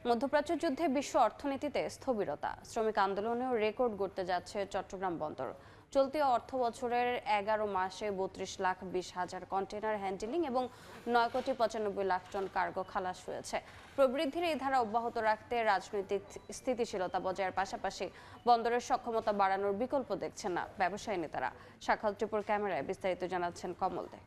মধ্যপ্রাচ্য যুদ্ধে বিশ্ব অর্থনীতিতে স্থবিরতা, শ্রমিক আন্দোলনেও রেকর্ড গড়তে যাচ্ছে চট্টগ্রাম বন্দর। চলতি অর্থবছরের 11 মাসে 32,20,000 কন্টেনার হ্যান্ডেলিং এবং 9,95,00,000 টন কার্গো খালাস হয়েছে। প্রবৃদ্ধির এই ধারা অব্যাহত রাখতে রাজনৈতিক স্থিতিশীলতা বজায়ের পাশাপাশি বন্দরের সক্ষমতা বাড়ানোর বিকল্প দেখছেন না ব্যবসায়ী নেতারা। শাখাল ত্রিপুর ক্যামেরায় বিস্তারিত জানাচ্ছেন কমল দে।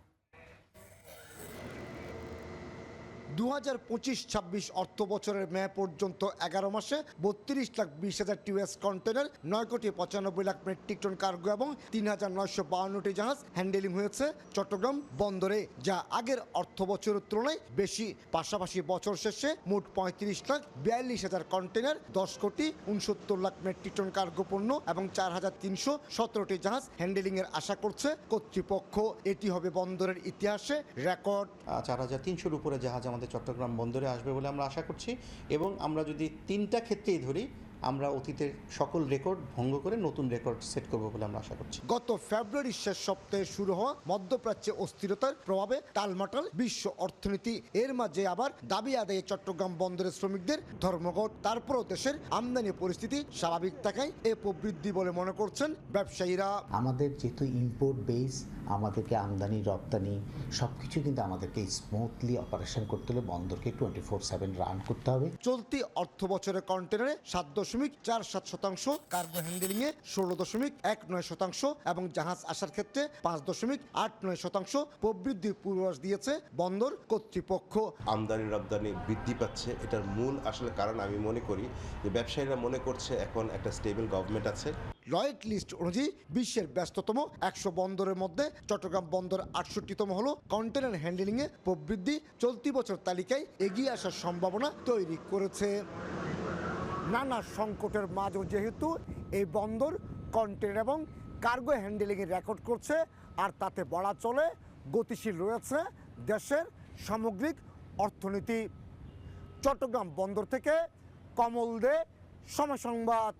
2025-26 অর্থ বছরের মে পর্যন্ত 11 মাসে 32,20,000 টিউএস কন্টেনার, 9,95,00,000 মেট্রিক টন কার্গো এবং 3,952টি জাহাজ হ্যান্ডেলিং হয়েছে চট্টগ্রাম বন্দরে, যা আগের অর্থ বছরের তুলনায় বেশি। পাশাপাশি বছর শেষে মোট 35,42,000 কন্টেনার, 10,69,00,000 মেট্রিক টন কার্গো পণ্য এবং 4,317টি জাহাজ হ্যান্ডেলিংয়ের আশা করছে কর্তৃপক্ষ। এটি হবে বন্দরের ইতিহাসে রেকর্ড। 4,300-র উপরে জাহাজ আমাদের চট্টগ্রাম বন্দরে আসবে বলে আমরা আশা করছি, এবং আমরা যদি তিনটা ক্ষেত্রেই ধরি, আমরা অতীতের সকল রেকর্ড ভঙ্গ করে নতুন রেকর্ড সেট করব বলে আমরা আশা করছি। গত ফেব্রুয়ারির শেষ সপ্তাহে শুরু হওয়া মধ্যপ্রাচ্যে অস্থিরতার প্রভাবে টালমাটাল বিশ্ব অর্থনীতি, এর মাঝে আবার দাবি আদায়ে চট্টগ্রাম বন্দরের শ্রমিকদের ধর্মঘট। তারপরও দেশের আমদানি পরিস্থিতি স্বাভাবিক থাকায় এ প্রবৃদ্ধি বলে মনে করছেন ব্যবসায়ীরা। আমাদের যেহেতু ইম্পোর্ট বেস, আমাদেরকে আমদানি রপ্তানি সবকিছু কিন্তু আমাদেরকে স্মুথলি অপারেশন করতে হলে বন্দরকে 24/7 রান করতে হবে। চলতি অর্থ বছরের কন্টেনারে 7.47%, কার্গো হ্যান্ডেলিংয়ে 16.19% এবং জাহাজ আসার ক্ষেত্রে 5.89% প্রবৃদ্ধির পূর্বাভাস দিয়েছে বন্দর কর্তৃপক্ষ। আমদানি রপ্তানি বৃদ্ধি পাচ্ছে, এটার মূল আসলে কারণ আমি মনে করি যে ব্যবসায়ীরা মনে করছে এখন একটা স্টেবল গভর্নমেন্ট আছে। লয়েড লিস্ট অনুযায়ী বিশ্বের ব্যস্ততম 100 বন্দরের মধ্যে চট্টগ্রাম বন্দর 68তম হল। কন্টেনার হ্যান্ডেলিংয়ে প্রবৃদ্ধি চলতি বছর তালিকায় এগিয়ে আসার সম্ভাবনা তৈরি করেছে। নানা সংকটের মাঝেও যেহেতু এই বন্দর কন্টেনার এবং কার্গো হ্যান্ডেলিংয়ে রেকর্ড করছে, আর তাতে বলা চলে গতিশীল রয়েছে দেশের সামগ্রিক অর্থনীতি। চট্টগ্রাম বন্দর থেকে কমল দে, সময় সংবাদ।